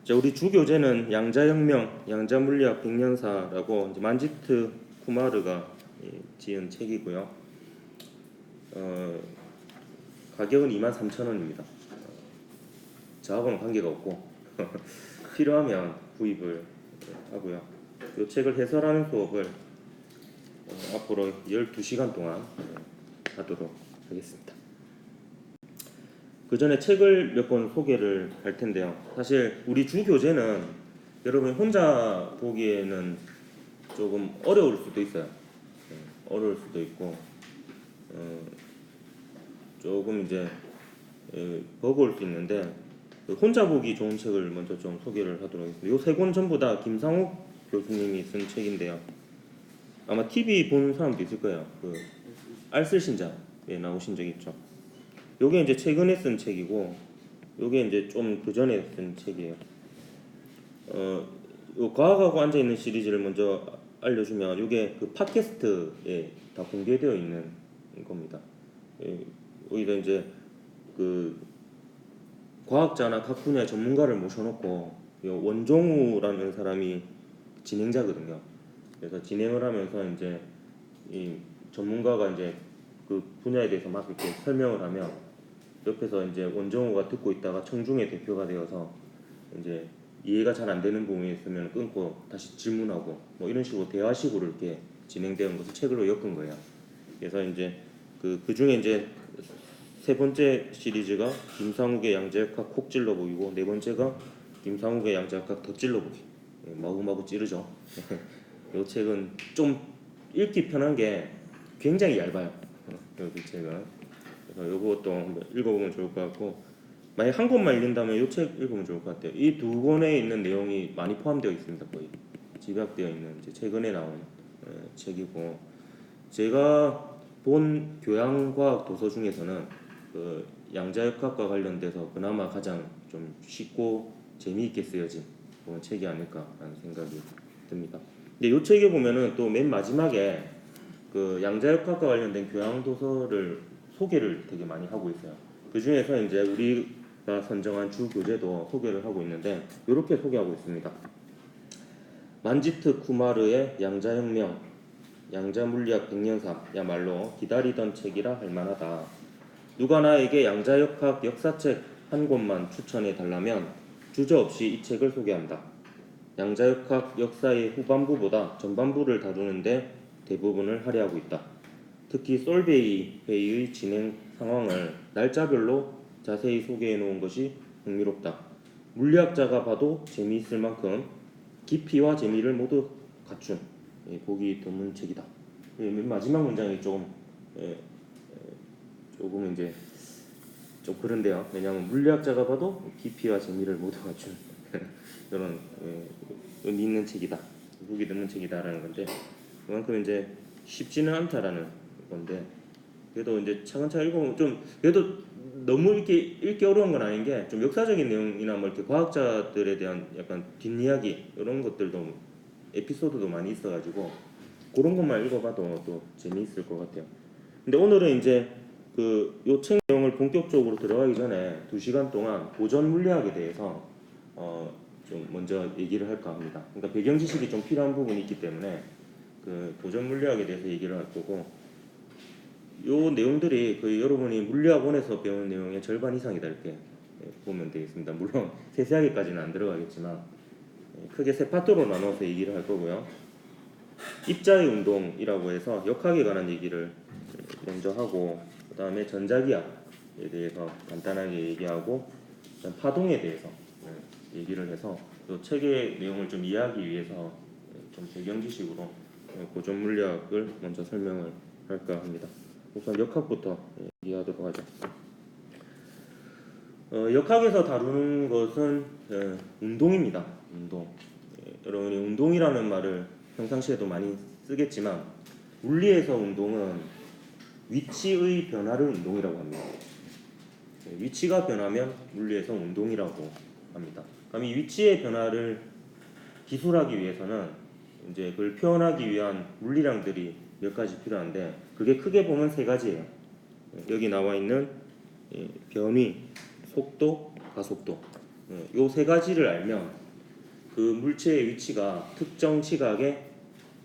자, 우리 주교재는 양자혁명, 양자물리학 백년사라고 이제 만지트 쿠마르가 지은 책이고요. 가격은 23,000원입니다. 저하고는 관계가 없고 필요하면 구입을 하고요. 이 책을 해설하는 수업을 앞으로 12시간 동안 하도록 하겠습니다. 그 전에 책을 몇 권 소개를 할 텐데요. 사실 우리 주교재는 여러분 혼자 보기에는 조금 어려울 수도 있어요. 어려울 수도 있고 조금 이제 버거울 수 있는데 혼자 보기 좋은 책을 먼저 좀 소개를 하도록 하겠습니다. 이 세 권 전부 다 김상욱 교수님이 쓴 책인데요. 아마 TV 본 사람도 있을 거예요. 그 알쓸신자에 나오신 적 있죠. 요게 이제 최근에 쓴 책이고, 요게 이제 좀 그 전에 쓴 책이에요. 요 과학하고 앉아 있는 시리즈를 먼저 알려주면, 요게 그 팟캐스트에 다 공개되어 있는 겁니다. 여기다 이제 그 과학자나 각 분야의 전문가를 모셔놓고 원종우라는 사람이 진행자거든요. 그래서 진행을 하면서 이제 이 전문가가 이제 그 분야에 대해서 막 이렇게 설명을 하면 옆에서 이제 원종우가 듣고 있다가 청중의 대표가 되어서 이제 이해가 잘 안 되는 부분이 있으면 끊고 다시 질문하고 뭐 이런 식으로 대화식으로 이렇게 진행되는 것을 책으로 엮은 거예요. 그래서 이제 그 중에 이제 세 번째 시리즈가 김상욱의 양자역학 콕 찔러보기고, 네 번째가 김상욱의 양자역학 더 찔러보기. 마구마구 찌르죠. 이 책은 좀 읽기 편한 게 굉장히 얇아요. 이 책은. 그래서 이것도 한번 읽어보면 좋을 것 같고, 만약 한 권만 읽는다면 이 책 읽으면 좋을 것 같아요. 이 두 권에 있는 내용이 많이 포함되어 있습니다. 거의 집약되어 있는 이제 최근에 나온 책이고, 제가 본 교양과학 도서 중에서는 그 양자역학과 관련돼서 그나마 가장 좀 쉽고 재미있게 쓰여진 그런 책이 아닐까라는 생각이 듭니다. 근데 이 책에 보면은 또 맨 마지막에 그 양자역학과 관련된 교양 도서를 소개를 되게 많이 하고 있어요. 그 중에서 이제 우리가 선정한 주 교재도 소개를 하고 있는데 이렇게 소개하고 있습니다. 만지트 쿠마르의 양자혁명, 양자물리학 백년사야말로 기다리던 책이라 할 만하다. 누가 나에게 양자역학 역사책 한 권만 추천해 달라면 주저없이 이 책을 소개한다. 양자역학 역사의 후반부보다 전반부를 다루는데 대부분을 할애하고 있다. 특히 솔베이 회의의 진행 상황을 날짜별로 자세히 소개해 놓은 것이 흥미롭다. 물리학자가 봐도 재미있을 만큼 깊이와 재미를 모두 갖춘 보기 드문 책이다. 마지막 문장이 조금 이제 좀 그런데요. 왜냐하면 물리학자가 봐도 깊이와 재미를 모두 갖춘 이런 의미 있는 책이다, 보기 드문 책이다라는 건데, 그만큼 이제 쉽지는 않다라는 건데, 그래도 이제 차근차근 읽어보면 좀 그래도 너무 읽기 어려운 건 아닌 게, 좀 역사적인 내용이나 뭐 이렇게 과학자들에 대한 약간 뒷이야기 이런 것들도 에피소드도 많이 있어가지고 그런 것만 읽어봐도 또 재미있을 것 같아요. 근데 오늘은 이제 요 책 내용을 본격적으로 들어가기 전에 2시간 동안 고전 물리학에 대해서 좀 먼저 얘기를 할까 합니다. 그러니까 배경 지식이 좀 필요한 부분이 있기 때문에 그 고전 물리학에 대해서 얘기를 할 거고, 요 내용들이 거의 여러분이 물리학원에서 배운 내용의 절반 이상이다 이렇게 보면 되겠습니다. 물론 세세하게까지는 안 들어가겠지만 크게 세 파트로 나눠서 얘기를 할 거고요. 입자의 운동이라고 해서 역학에 관한 얘기를 먼저 하고, 그 다음에 전자기학에 대해서 간단하게 얘기하고, 파동에 대해서 얘기를 해서 이 책의 내용을 좀 이해하기 위해서 좀 배경 지식으로 고전 물리학을 먼저 설명을 할까 합니다. 우선 역학부터 얘기하도록 하죠. 역학에서 다루는 것은 운동입니다. 운동. 여러분이 운동이라는 말을 평상시에도 많이 쓰겠지만, 물리에서 운동은 위치의 변화를 운동이라고 합니다. 위치가 변하면 물리에서 운동이라고 합니다. 그럼 이 위치의 변화를 기술하기 위해서는 이제 그걸 표현하기 위한 물리량들이 몇 가지 필요한데, 그게 크게 보면 세 가지예요. 여기 나와 있는 변위, 속도, 가속도. 요 세 가지를 알면 그 물체의 위치가 특정 시각에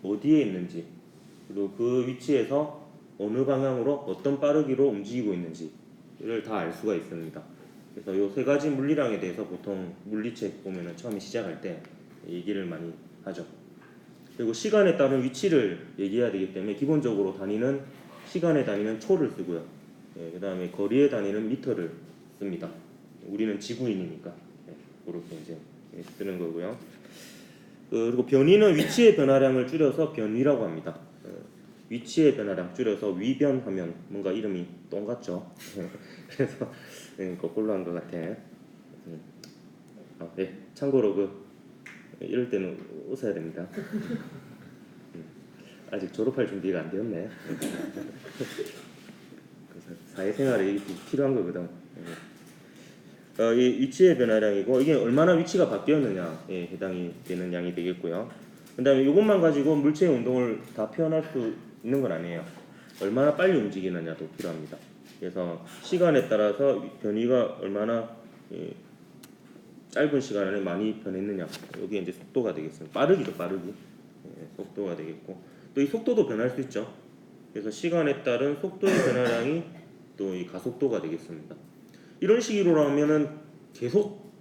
어디에 있는지, 그리고 그 위치에서 어느 방향으로 어떤 빠르기로 움직이고 있는지를 다 알 수가 있습니다. 그래서 요 세 가지 물리량에 대해서 보통 물리책 보면은 처음에 시작할 때 얘기를 많이 하죠. 그리고 시간에 따른 위치를 얘기해야 되기 때문에 기본적으로 시간에 다니는 초를 쓰고요. 그 다음에 거리에 다니는 미터를 씁니다. 우리는 지구인이니까 그렇게 이제 쓰는 거고요. 그리고 변위는 위치의 변화량을 줄여서 변위라고 합니다. 위치의 변화량 줄여서 위변하면 뭔가 이름이 똥 같죠. 그래서 거꾸로 한 것 같아. 네. 참고로 이럴 때는 웃어야 됩니다. 아직 졸업할 준비가 안 되었네. 사회생활에 필요한 거거든. 이 위치의 변화량이고 이게 얼마나 위치가 바뀌었느냐에 해당이 되는 양이 되겠고요. 그다음에 이것만 가지고 물체의 운동을 다 표현할 수 있는 건 아니에요. 얼마나 빨리 움직이느냐도 필요합니다. 그래서 시간에 따라서 변이가 얼마나 짧은 시간 안에 많이 변했느냐, 여기 이제 속도가 되겠습니다. 빠르기도 빠르기, 속도가 되겠고 또 이 속도도 변할 수 있죠. 그래서 시간에 따른 속도의 변화량이 또 이 가속도가 되겠습니다. 이런 식으로 하면은 계속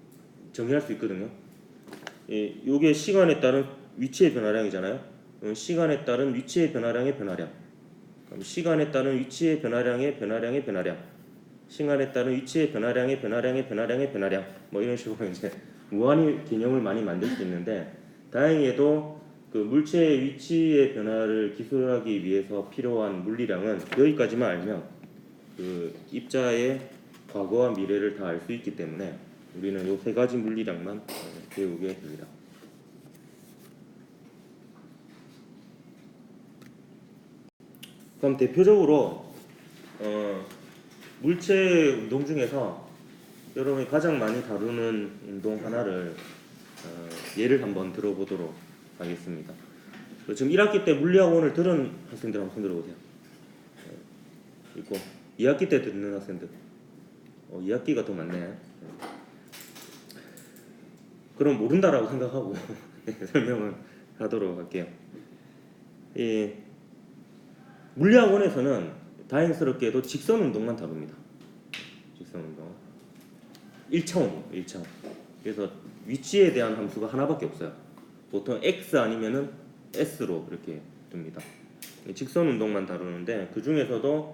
정의할 수 있거든요. 이게 시간에 따른 위치의 변화량이잖아요. 시간에 따른 위치의 변화량의 변화량, 그럼 시간에 따른 위치의 변화량의 변화량의 변화량, 시간에 따른 위치의 변화량의 변화량의 변화량의 변화량, 뭐 이런 식으로 이제 무한히 개념을 많이 만들 수 있는데, 다행히도 그 물체의 위치의 변화를 기술하기 위해서 필요한 물리량은 여기까지만 알면 그 입자의 과거와 미래를 다 알 수 있기 때문에 우리는 이 세 가지 물리량만 배우게 됩니다. 그럼 대표적으로 물체 운동 중에서 여러분이 가장 많이 다루는 운동 하나를 예를 한번 들어보도록 하겠습니다. 지금 1학기 때 물리학원을 들은 학생들 한번 손 들어보세요. 있고 2학기 때 듣는 학생들, 2학기가 더 많네. 그럼 모른다라고 생각하고 설명을 하도록 할게요. 물리학원에서는 다행스럽게도 직선 운동만 다룹니다. 직선 운동 1차원이에요. 1차원. 그래서 위치에 대한 함수가 하나밖에 없어요. 보통 x 아니면은 s로 이렇게 둡니다. 직선 운동만 다루는데 그 중에서도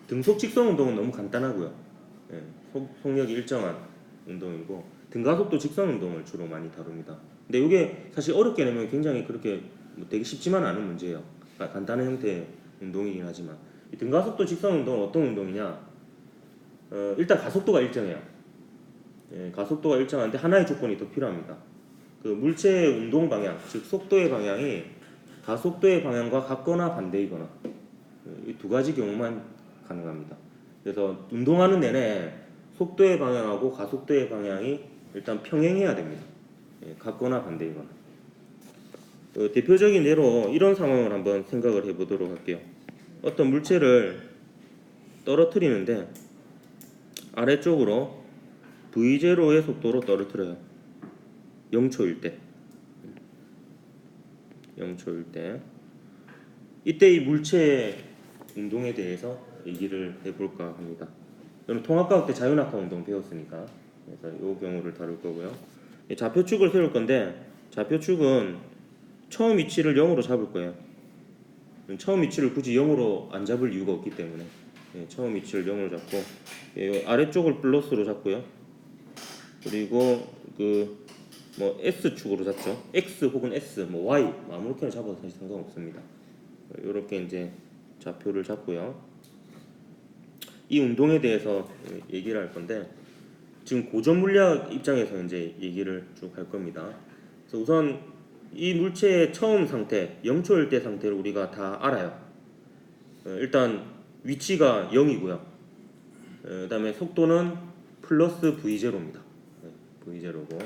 등속 직선 운동은 너무 간단하고요. 속력이 일정한 운동이고, 등가속도 직선 운동을 주로 많이 다룹니다. 근데 이게 사실 어렵게 내면 굉장히 그렇게 되게 쉽지만 않은 문제예요. 간단한 형태의 운동이긴 하지만, 이 등가속도 직선 운동은 어떤 운동이냐? 일단 가속도가 일정해요. 가속도가 일정한데 하나의 조건이 더 필요합니다. 그 물체의 운동 방향, 즉 속도의 방향이 가속도의 방향과 같거나 반대이거나, 이 두 가지 경우만 가능합니다. 그래서 운동하는 내내 속도의 방향하고 가속도의 방향이 일단 평행해야 됩니다. 같거나 반대이거나. 대표적인 예로 이런 상황을 한번 생각을 해보도록 할게요. 어떤 물체를 떨어뜨리는데 아래쪽으로 v0의 속도로 떨어뜨려요. 0초일 때. 0초일 때. 이때 이 물체의 운동에 대해서 얘기를 해볼까 합니다. 저는 통합과학 때 자유낙하 운동 배웠으니까 그래서 이 경우를 다룰 거고요. 좌표축을 세울 건데 좌표축은 처음 위치를 0으로 잡을 거예요. 처음 위치를 굳이 0으로 안 잡을 이유가 없기 때문에 처음 위치를 0으로 잡고, 아래쪽을 플러스로 잡고요. 그리고 뭐 S축으로 잡죠. X 혹은 S, 뭐 Y 아무렇게나 잡아도 사실 상관없습니다. 이렇게 이제 좌표를 잡고요. 이 운동에 대해서 얘기를 할 건데, 지금 고전 물리학 입장에서 이제 얘기를 쭉 할 겁니다. 그래서 우선 이 물체의 처음 상태, 0초일 때 상태를 우리가 다 알아요. 일단 위치가 0이고요. 그다음에 속도는 플러스 v0입니다. v0고,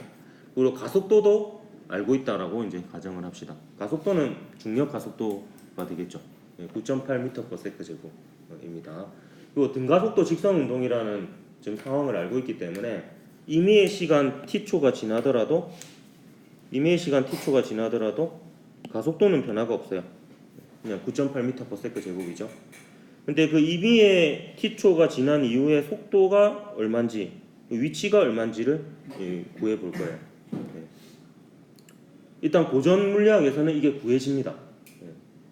그리고 가속도도 알고 있다라고 이제 가정을 합시다. 가속도는 중력 가속도가 되겠죠. 9.8m/s 제곱입니다. 그리고 등가속도 직선 운동이라는 지금 상황을 알고 있기 때문에 임의의 시간 t초가 지나더라도 가속도는 변화가 없어요. 그냥 9.8m/s 제곱이죠. 근데 그 임의의 t초가 지난 이후에 속도가 얼마인지, 위치가 얼마인지를 구해 볼 거예요. 네. 일단 고전 물리학에서는 이게 구해집니다.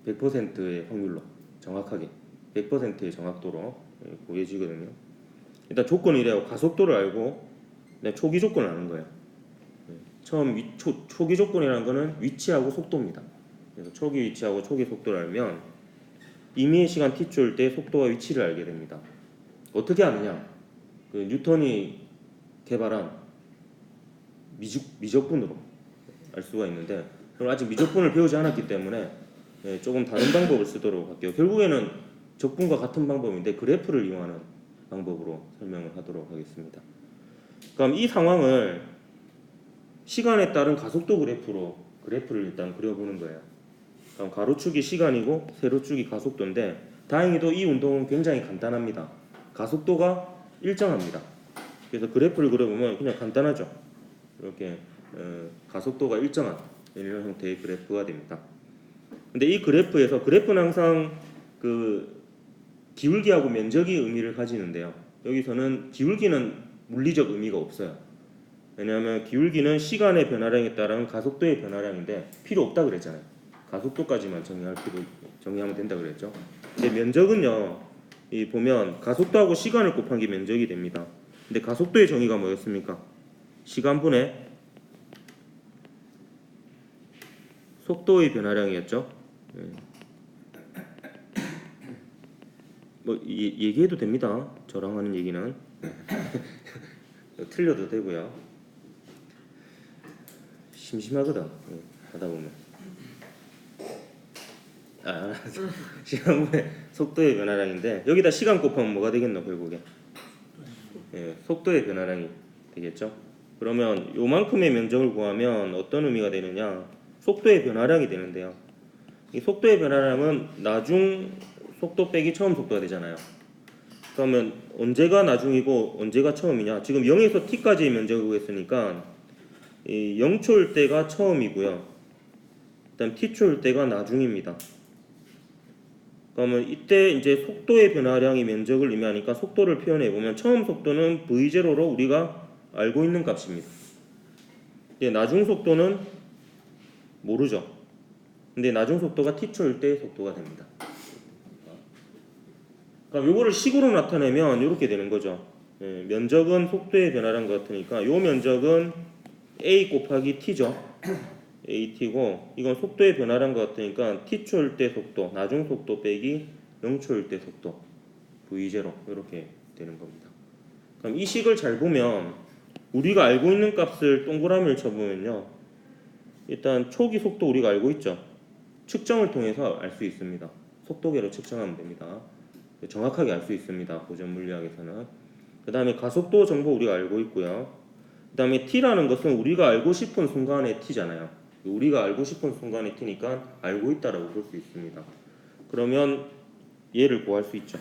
100%의 확률로 정확하게 100%의 정확도로 구해지거든요. 일단 조건이래요. 가속도를 알고 초기 조건을 아는 거예요. 처음 초기 조건이라는 거는 위치하고 속도입니다. 그래서 초기 위치하고 초기 속도를 알면 임의의 시간 t초일 때 속도와 위치를 알게 됩니다. 어떻게 아느냐? 그 뉴턴이 개발한 미적분으로 알 수가 있는데, 그럼 아직 미적분을 배우지 않았기 때문에 조금 다른 방법을 쓰도록 할게요. 결국에는 적분과 같은 방법인데 그래프를 이용하는 방법으로 설명을 하도록 하겠습니다. 그럼 이 상황을 시간에 따른 가속도 그래프를 일단 그려보는 거예요. 그럼 가로축이 시간이고 세로축이 가속도인데, 다행히도 이 운동은 굉장히 간단합니다. 가속도가 일정합니다. 그래서 그래프를 그려보면 그냥 간단하죠. 이렇게 가속도가 일정한 이런 형태의 그래프가 됩니다. 근데 이 그래프는 항상 그 기울기하고 면적이 의미를 가지는데요. 여기서는 기울기는 물리적 의미가 없어요. 왜냐하면 기울기는 시간의 변화량에 따른 가속도의 변화량인데 필요 없다 그랬잖아요. 가속도까지만 정의하면 된다 그랬죠. 근데 면적은요, 이 보면 가속도하고 시간을 곱한 게 면적이 됩니다. 근데 가속도의 정의가 뭐였습니까? 시간분의 속도의 변화량이었죠. 뭐 얘기해도 됩니다. 저랑 하는 얘기는 틀려도 되고요. 심심하거든 하다 보면. 시간분의 속도의 변화량인데 여기다 시간 곱하면 뭐가 되겠노 결국에? 속도의 변화량이 되겠죠. 그러면 요만큼의 면적을 구하면 어떤 의미가 되느냐? 속도의 변화량이 되는데요. 이 속도의 변화량은 나중 속도 빼기 처음 속도가 되잖아요. 그러면 언제가 나중이고 언제가 처음이냐? 지금 0에서 t까지의 면적을 구했으니까 이 0초일 때가 처음이고요. 그다음 t초일 때가 나중입니다. 그러면 이때 이제 속도의 변화량이 면적을 의미하니까 속도를 표현해 보면 처음 속도는 v0로 우리가 알고 있는 값입니다. 이제 나중 속도는 모르죠. 근데 나중 속도가 t초일 때의 속도가 됩니다. 그럼 요거를 식으로 나타내면 이렇게 되는 거죠. 면적은 속도의 변화량 같으니까 요 면적은 a 곱하기 t죠. at고 이건 속도의 변화량 같으니까 t초일 때 속도, 나중 속도 빼기 0초일 때 속도 v0 이렇게 되는 겁니다. 그럼 이 식을 잘 보면 우리가 알고 있는 값을 동그라미를 쳐보면요, 일단 초기 속도 우리가 알고 있죠. 측정을 통해서 알 수 있습니다. 속도계로 측정하면 됩니다. 정확하게 알 수 있습니다. 고전 물리학에서는. 그 다음에 가속도 정보 우리가 알고 있고요. 그 다음에 t라는 것은 우리가 알고 싶은 순간의 t잖아요. 우리가 알고 싶은 순간의 t니까 알고 있다라고 볼 수 있습니다. 그러면 얘를 구할 수 있죠.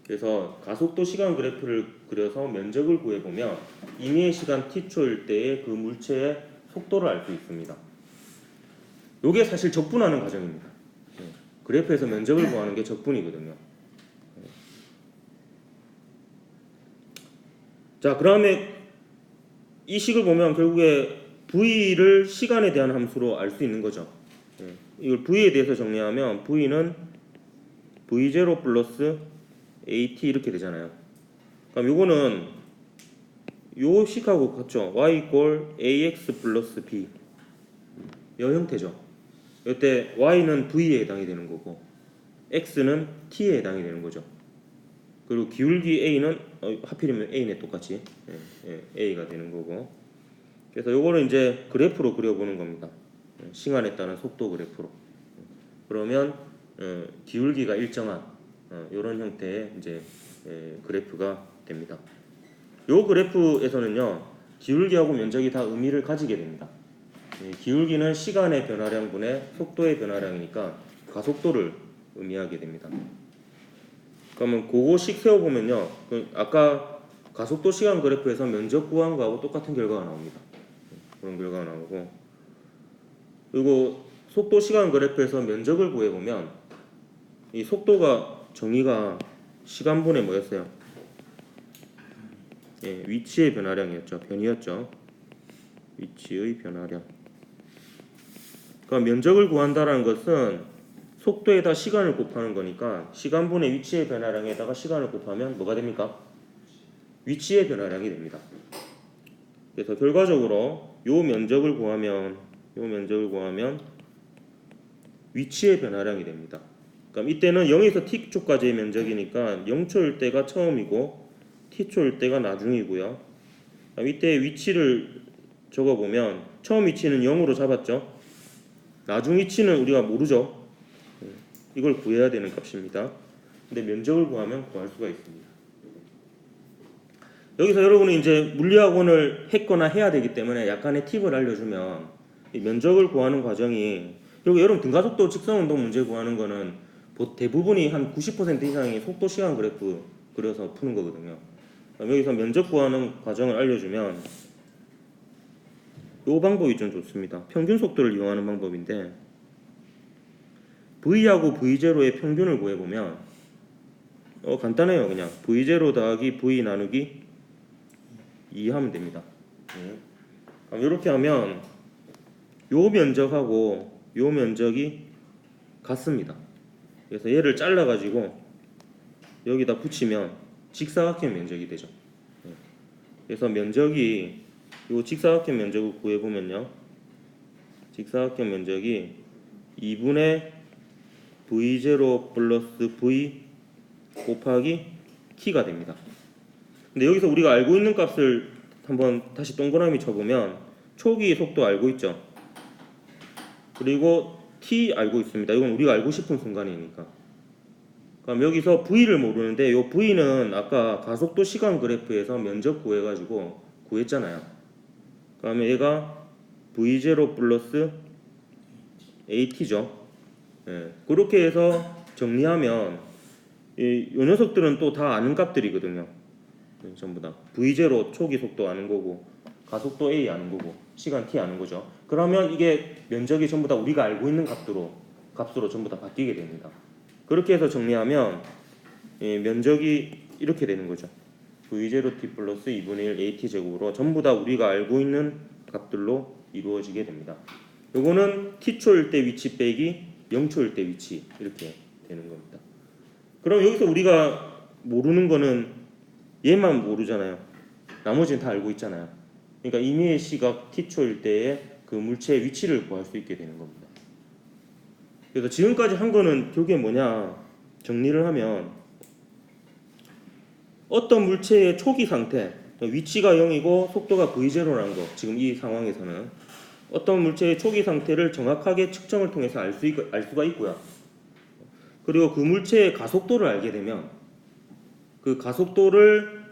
그래서 가속도 시간 그래프를 그려서 면적을 구해보면 임의의 시간 t초일 때의 그 물체의 속도를 알 수 있습니다. 이게 사실 적분하는 과정입니다. 그래프에서 면적을 구하는 게 적분이거든요. 자, 그다음에 이 식을 보면 결국에 v를 시간에 대한 함수로 알 수 있는 거죠. 이걸 v에 대해서 정리하면 v는 v0 플러스 at 이렇게 되잖아요. 그럼 요거는 요 식하고 같죠. y 이퀄 ax 플러스 b 요 형태죠. 이때 y는 v에 해당이 되는 거고 x는 t에 해당이 되는 거죠. 그리고 기울기 a는 하필이면 a네 똑같이 a가 되는 거고. 그래서 요거는 이제 그래프로 그려보는 겁니다. 시간에 따른 속도 그래프로. 그러면 기울기가 일정한 이런 형태의 이제 그래프가 됩니다. 요 그래프에서는요, 기울기하고 면적이 다 의미를 가지게 됩니다. 기울기는 시간의 변화량분의 속도의 변화량이니까 가속도를 의미하게 됩니다. 그러면 그거씩 세워보면요, 아까 가속도 시간 그래프에서 면적 구한 거하고 똑같은 결과가 나옵니다. 그런 결과가 나오고, 그리고 속도 시간 그래프에서 면적을 구해보면 이 속도가 정의가 시간분의 뭐였어요? 예, 위치의 변화량이었죠. 변이었죠. 위치의 변화량. 그러니까 면적을 구한다는 것은 속도에다 시간을 곱하는 거니까 시간분의 위치의 변화량에다가 시간을 곱하면 뭐가 됩니까? 위치의 변화량이 됩니다. 그래서 결과적으로 요 면적을 구하면 위치의 변화량이 됩니다. 그럼 이때는 0에서 t초까지의 면적이니까 0초일 때가 처음이고 t초일 때가 나중이고요. 그럼 이때 위치를 적어보면 처음 위치는 0으로 잡았죠. 나중 위치는 우리가 모르죠. 이걸 구해야 되는 값입니다. 근데 면적을 구하면 구할 수가 있습니다. 여기서 여러분이 이제 물리학원을 했거나 해야 되기 때문에 약간의 팁을 알려주면 이 면적을 구하는 과정이, 그리고 여러분 등가속도 직선운동 문제 구하는 거는 대부분이 한 90% 이상이 속도 시간 그래프 그려서 푸는 거거든요. 여기서 면적 구하는 과정을 알려주면 이 방법이 좀 좋습니다. 평균 속도를 이용하는 방법인데 V하고 V0의 평균을 구해보면 간단해요. 그냥 V0 더하기 V 나누기 2 하면 됩니다. 이렇게 하면 요 면적하고 요 면적이 같습니다. 그래서 얘를 잘라가지고 여기다 붙이면 직사각형 면적이 되죠. 그래서 면적이 요 직사각형 면적을 구해보면요, 직사각형 면적이 2분의 V0 플러스 V 곱하기 T가 됩니다. 근데 여기서 우리가 알고 있는 값을 한번 다시 동그라미 쳐보면 초기 속도 알고 있죠. 그리고 T 알고 있습니다. 이건 우리가 알고 싶은 순간이니까. 그럼 여기서 V를 모르는데 이 V는 아까 가속도 시간 그래프에서 면적 구해가지고 구했잖아요. 그러면 얘가 V0 플러스 AT죠. 예, 그렇게 해서 정리하면 이 녀석들은 또 다 아는 값들이거든요. 전부 다 V0 초기 속도 아는 거고 가속도 A 아는 거고 시간 T 아는 거죠. 그러면 이게 면적이 전부 다 우리가 알고 있는 값으로 전부 다 바뀌게 됩니다. 그렇게 해서 정리하면 면적이 이렇게 되는 거죠. V0T 플러스 2분의 1 AT 제곱으로 전부 다 우리가 알고 있는 값들로 이루어지게 됩니다. 요거는 T초일 때 위치 빼기 0초일 때 위치 이렇게 되는 겁니다. 그럼 여기서 우리가 모르는 거는 얘만 모르잖아요. 나머지는 다 알고 있잖아요. 그러니까 임의의 시각 T초일 때의 그 물체의 위치를 구할 수 있게 되는 겁니다. 그래서 지금까지 한 거는 결국에 뭐냐, 정리를 하면 어떤 물체의 초기 상태, 위치가 0이고 속도가 V0라는 거, 지금 이 상황에서는 어떤 물체의 초기 상태를 정확하게 측정을 통해서 알 수가 있고요. 그리고 그 물체의 가속도를 알게 되면 그 가속도를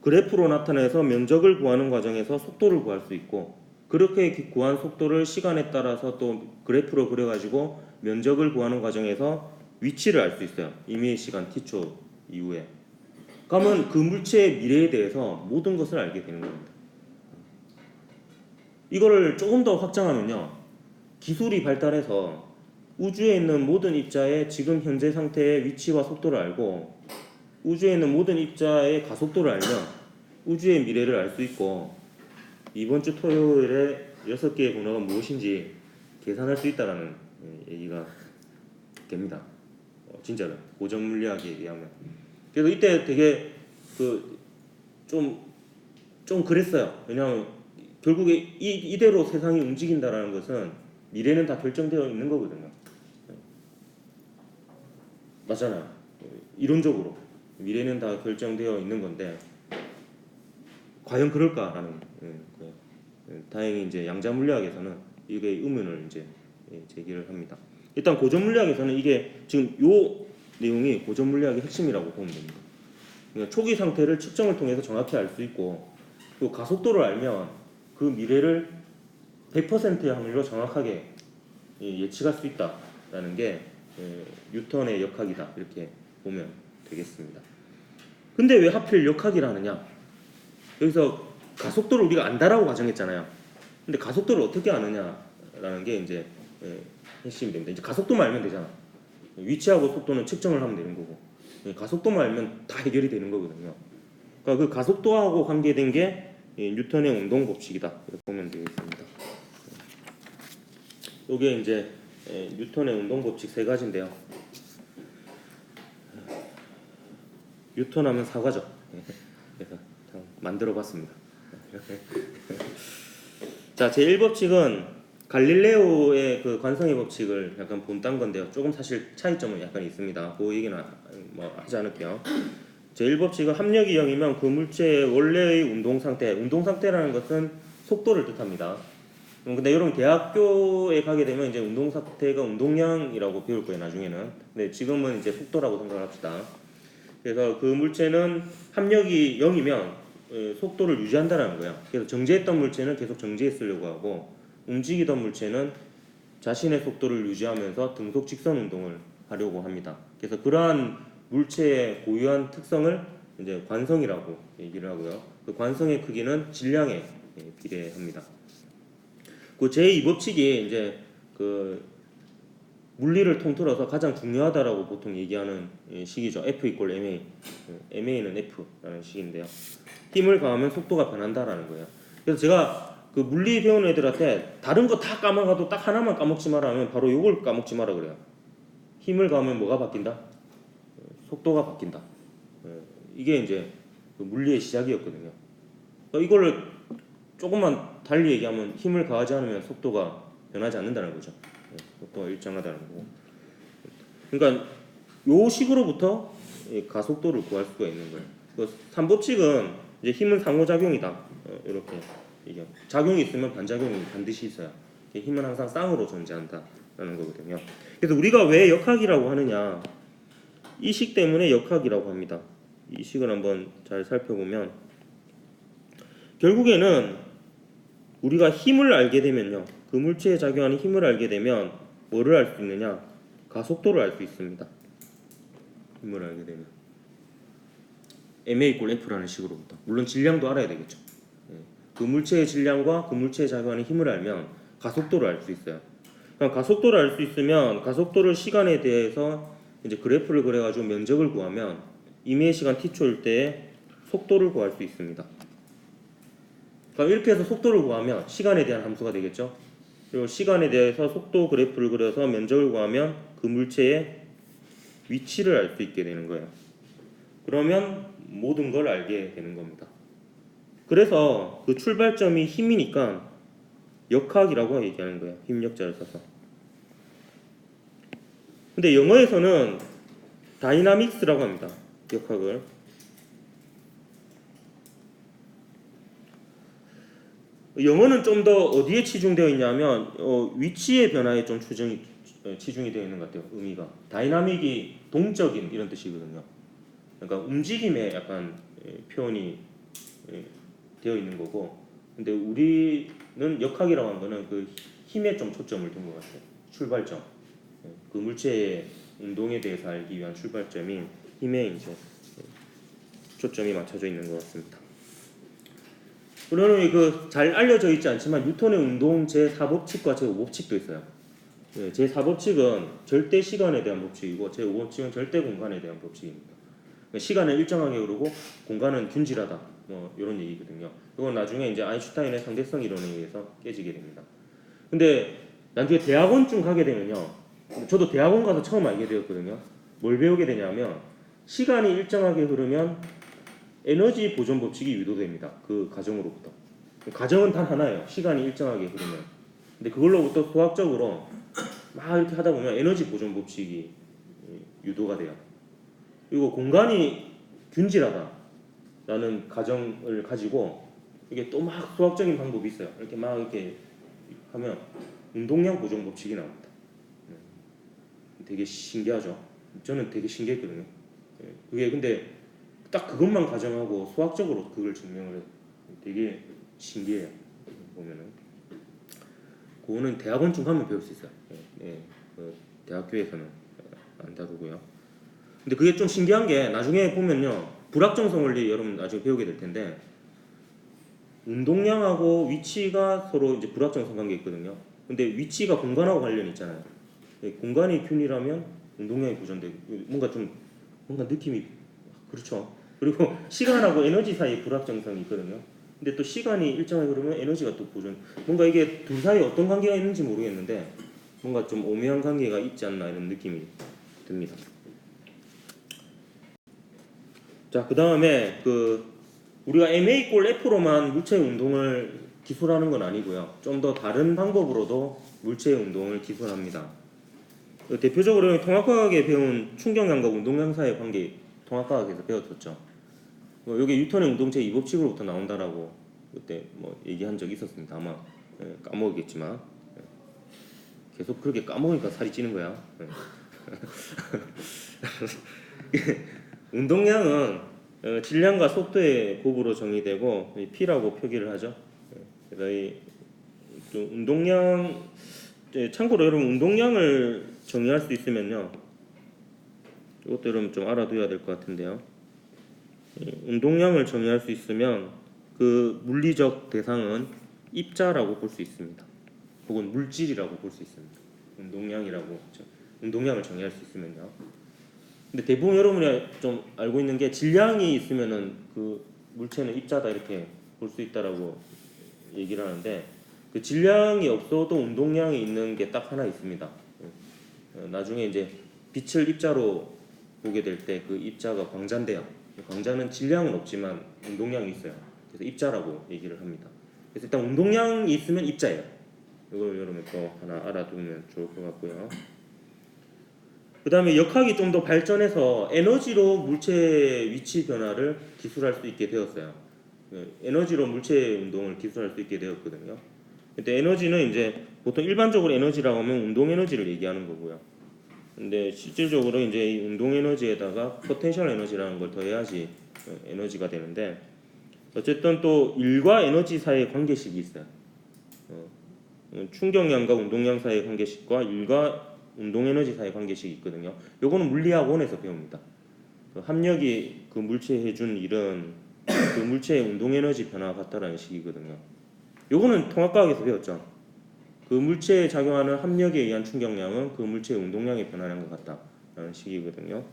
그래프로 나타내서 면적을 구하는 과정에서 속도를 구할 수 있고, 그렇게 구한 속도를 시간에 따라서 또 그래프로 그려가지고 면적을 구하는 과정에서 위치를 알 수 있어요. 임의의 시간 T초 이후에. 그러면 그 물체의 미래에 대해서 모든 것을 알게 되는 겁니다. 이거를 조금 더 확장하면요, 기술이 발달해서 우주에 있는 모든 입자의 지금 현재 상태의 위치와 속도를 알고 우주에 있는 모든 입자의 가속도를 알면 우주의 미래를 알 수 있고 이번 주 토요일에 6개의 번호가 무엇인지 계산할 수 있다라는 얘기가 됩니다. 진짜로 고전 물리학에 의하면. 그래서 이때 되게 좀 그랬어요. 왜냐하면 결국에 이대로 세상이 움직인다라는 것은 미래는 다 결정되어 있는 거거든요. 맞잖아요. 이론적으로 미래는 다 결정되어 있는 건데 과연 그럴까라는 다행히 이제 양자 물리학에서는 이게 의문을 이제 제기를 합니다. 일단 고전 물리학에서는 이게 지금 요 내용이 고전 물리학의 핵심이라고 보면 됩니다. 그러니까 초기 상태를 측정을 통해서 정확히 알 수 있고, 또 가속도를 알면 그 미래를 100%의 확률로 정확하게 예측할 수 있다라는 게 뉴턴의 역학이다 이렇게 보면 되겠습니다. 근데 왜 하필 역학이라 하느냐? 여기서 가속도를 우리가 안다라고 가정했잖아요. 근데 가속도를 어떻게 아느냐라는 게 이제 핵심이 됩니다. 이제 가속도만 알면 되잖아. 위치하고 속도는 측정을 하면 되는 거고, 가속도만 알면 다 해결이 되는 거거든요. 그러니까 그 가속도하고 관계된 게 뉴턴의 운동 법칙이다, 이렇게 보면 되겠습니다. 이게 이제 뉴턴의 운동 법칙 세 가지인데요. 뉴턴 하면 사과죠. 그래서 만들어봤습니다. 자, 제 1법칙은 갈릴레오의 그 관성의 법칙을 약간 본딴 건데요. 조금 사실 차이점은 약간 있습니다. 그 얘기는 뭐 하지 않을게요. 제 1법칙은 합력이 0이면 그 물체의 원래의 운동 상태라는 것은 속도를 뜻합니다. 근데 여러분 대학교에 가게 되면 이제 운동 상태가 운동량이라고 배울 거예요, 나중에는. 근데 지금은 이제 속도라고 생각합시다. 그래서 그 물체는 합력이 0이면 속도를 유지한다는 거예요. 그래서 정지했던 물체는 계속 정지했으려고 하고, 움직이던 물체는 자신의 속도를 유지하면서 등속 직선 운동을 하려고 합니다. 그래서 그러한 물체의 고유한 특성을 이제 관성이라고 얘기를 하고요. 그 관성의 크기는 질량에 비례합니다. 그 제2법칙이 이제 그 물리를 통틀어서 가장 중요하다라고 보통 얘기하는 식이죠. F = ma. ma는 F라는 식인데요. 힘을 가하면 속도가 변한다라는 거예요. 그래서 제가 그 물리 배우는 애들한테 다른 거 다 까먹어도 딱 하나만 까먹지 마라 하면 바로 이걸 까먹지 마라 그래요. 힘을 가하면 뭐가 바뀐다? 속도가 바뀐다. 이게 이제 그 물리의 시작이었거든요. 이걸 조금만 달리 얘기하면 힘을 가하지 않으면 속도가 변하지 않는다는 거죠. 속도가 일정하다는 거고. 그러니까 요 식으로부터 가속도를 구할 수가 있는 거예요. 그 3법칙은 이제 힘은 상호작용이다. 이렇게 얘기해요. 작용이 있으면 반작용이 반드시 있어요. 힘은 항상 쌍으로 존재한다라는 거거든요. 그래서 우리가 왜 역학이라고 하느냐? 이 식 때문에 역학이라고 합니다. 이 식을 한번 잘 살펴보면 결국에는 우리가 힘을 알게 되면요, 그 물체에 작용하는 힘을 알게 되면 뭐를 알 수 있느냐? 가속도를 알 수 있습니다. 힘을 알게 되면 ma = F라는 식으로부터. 물론 질량도 알아야 되겠죠. 그 물체의 질량과 그 물체에 작용하는 힘을 알면 가속도를 알 수 있어요. 그럼 가속도를 알 수 있으면 가속도를 시간에 대해서 이제 그래프를 그려가지고 면적을 구하면 임의 시간 t초일 때 속도를 구할 수 있습니다. 그럼 이렇게 해서 속도를 구하면 시간에 대한 함수가 되겠죠. 그리고 시간에 대해서 속도 그래프를 그려서 면적을 구하면 그 물체의 위치를 알 수 있게 되는 거예요. 그러면 모든 걸 알게 되는 겁니다. 그래서 그 출발점이 힘이니까 역학이라고 얘기하는 거예요. 힘력자를 써서. 근데 영어에서는 다이나믹스라고 합니다. 역학을. 영어는 좀 더 어디에 치중되어 있냐면 위치의 변화에 좀 치중이 되어 있는 것 같아요. 의미가 다이나믹이 동적인 이런 뜻이거든요. 그러니까 움직임에 약간 표현이 되어 있는 거고, 근데 우리는 역학이라고 하는 거는 그 힘에 좀 초점을 둔 것 같아요. 출발점, 그 물체의 운동에 대해서 알기 위한 출발점인 힘에 이제 초점이 맞춰져 있는 것 같습니다. 그러면 잘 알려져 있지 않지만 뉴턴의 운동 제4법칙과 제5법칙도 있어요. 제4법칙은 절대 시간에 대한 법칙이고 제5법칙은 절대 공간에 대한 법칙입니다. 시간은 일정하게 흐르고 공간은 균질하다, 뭐 이런 얘기거든요. 이건 나중에 이제 아인슈타인의 상대성 이론에 의해서 깨지게 됩니다. 근데 나중에 대학원쯤 가게 되면요, 저도 대학원 가서 처음 알게 되었거든요. 뭘 배우게 되냐면 시간이 일정하게 흐르면 에너지 보존 법칙이 유도됩니다. 그 가정으로부터. 가정은 단 하나예요. 시간이 일정하게 흐르면. 근데 그걸로부터 수학적으로 막 이렇게 하다 보면 에너지 보존 법칙이 유도가 돼요. 그리고 공간이 균질하다라는 가정을 가지고 이게 또 막 수학적인 방법이 있어요. 이렇게 막 이렇게 하면 운동량 보존 법칙이 나옵니다. 되게 신기하죠. 저는 되게 신기했거든요. 그게 근데 딱 그것만 가정하고 수학적으로 그걸 증명을 해요. 되게 신기해요. 보면은 그거는 대학원쯤 가면 배울 수 있어요. 그 대학교에서는 안 다루고요. 근데 그게 좀 신기한 게 나중에 보면요, 불확정성 원리 여러분 나중에 배우게 될 텐데 운동량하고 위치가 서로 이제 불확정성 관계 있거든요. 근데 위치가 공간하고 관련이 있잖아요. 공간이 균이라면 운동량이 보존되고 뭔가 느낌이 그렇죠. 그리고 시간하고 에너지 사이에 불확정성이 있거든요. 근데 또 시간이 일정하게 그러면 에너지가 또 보존. 뭔가 이게 둘 사이에 어떤 관계가 있는지 모르겠는데 뭔가 좀 오묘한 관계가 있지 않나 이런 느낌이 듭니다. 자, 그 다음에 우리가 MA 꼴 F로만 물체의 운동을 기술하는 건 아니고요. 좀 더 다른 방법으로도 물체의 운동을 기술합니다. 대표적으로 통합과학에 배운 충격량과 운동량 사이의 관계 통합과학에서 배웠었죠. 여기 뉴턴의 운동체 2법칙으로부터 나온다라고 그때 뭐 얘기한 적이 있었습니다. 아마 까먹었겠지만 계속 그렇게 까먹으니까 살이 찌는 거야. 운동량은 질량과 속도의 곱으로 정의되고 P라고 표기를 하죠. 그래서 좀 운동량 참고로 여러분 운동량을 정의할 수 있으면요. 이것도 여러분 좀 알아둬야 될 것 같은데요. 운동량을 정의할 수 있으면 그 물리적 대상은 입자라고 볼 수 있습니다. 혹은 물질이라고 볼 수 있습니다. 운동량이라고 운동량을 정의할 수 있으면요. 근데 대부분 여러분이 좀 알고 있는 게 질량이 있으면은 그 물체는 입자다 이렇게 볼 수 있다라고 얘기를 하는데 그 질량이 없어도 운동량이 있는 게 딱 하나 있습니다. 나중에 이제 빛을 입자로 보게 될 때 그 입자가 광자인데요. 광자는 질량은 없지만 운동량이 있어요. 그래서 입자라고 얘기를 합니다. 그래서 일단 운동량이 있으면 입자예요. 이걸 여러분 또 하나 알아두면 좋을 것 같고요. 그 다음에 역학이 좀 더 발전해서 에너지로 물체의 위치 변화를 기술할 수 있게 되었어요. 에너지로 물체의 운동을 기술할 수 있게 되었거든요. 근데 에너지는 이제 보통 일반적으로 에너지라고 하면 운동 에너지를 얘기하는 거고요. 근데 실질적으로 이제 이 운동 에너지에다가 포텐셜 에너지라는 걸 더해야지 에너지가 되는데 어쨌든 또 일과 에너지 사이의 관계식이 있어요. 충격량과 운동량 사이의 관계식과 일과 운동 에너지 사이의 관계식이 있거든요. 요거는 물리학원에서 배웁니다. 합력이 그 물체에 해준 일은 그 물체의 운동 에너지 변화와 같다라는 식이거든요. 요거는 통합과학에서 배웠죠. 그 물체에 작용하는 합력에 의한 충격량은 그 물체의 운동량에 변하는 것 같다라는 식이거든요.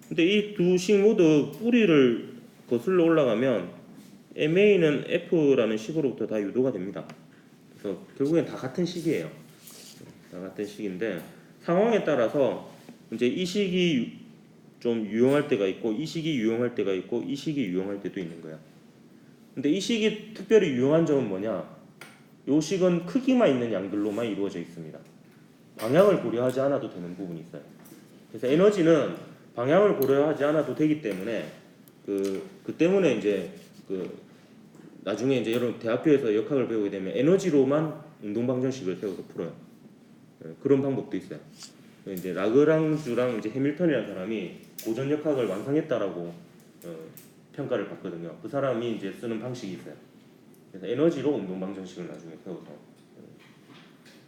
근데 이 두 식 모두 뿌리를 거슬러 올라가면 MA는 F라는 식으로부터 다 유도가 됩니다. 그래서 결국엔 다 같은 식이에요. 다 같은 식인데 상황에 따라서 이제 이 식이 좀 유용할 때가 있고 이 식이 유용할 때가 있고 이 식이 유용할 때도 있는 거야. 근데 이 식이 특별히 유용한 점은 뭐냐? 요 식은 크기만 있는 양들로만 이루어져 있습니다. 방향을 고려하지 않아도 되는 부분이 있어요. 그래서 에너지는 방향을 고려하지 않아도 되기 때문에 그 때문에 이제 나중에 이제 여러분 대학교에서 역학을 배우게 되면 에너지로만 운동 방정식을 세워서 풀어요. 그런 방법도 있어요. 이제 라그랑주랑 이제 해밀턴이라는 사람이 고전 역학을 완성했다라고 평가를 받거든요. 그 사람이 이제 쓰는 방식이 있어요. 그래서 에너지로 운동 방정식을 나중에 배워서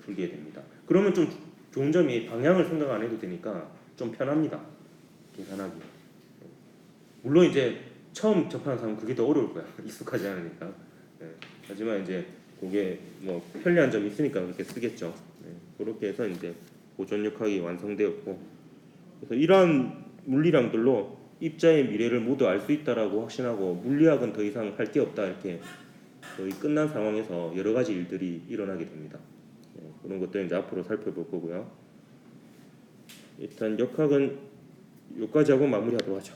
풀게 됩니다. 그러면 좀 좋은 점이 방향을 생각 안 해도 되니까 좀 편합니다. 계산하기. 물론 이제 처음 접하는 사람은 그게 더 어려울 거야. 익숙하지 않으니까. 하지만 이제 그게 뭐 편리한 점이 있으니까 그렇게 쓰겠죠. 그렇게 해서 이제 고전 역학이 완성되었고, 그래서 이러한 물리량들로 입자의 미래를 모두 알 수 있다라고 확신하고 물리학은 더 이상 할 게 없다 이렇게 거의 끝난 상황에서 여러 가지 일들이 일어나게 됩니다. 그런 것들 이제 앞으로 살펴볼 거고요. 일단 역학은 여기까지 하고 마무리하도록 하죠.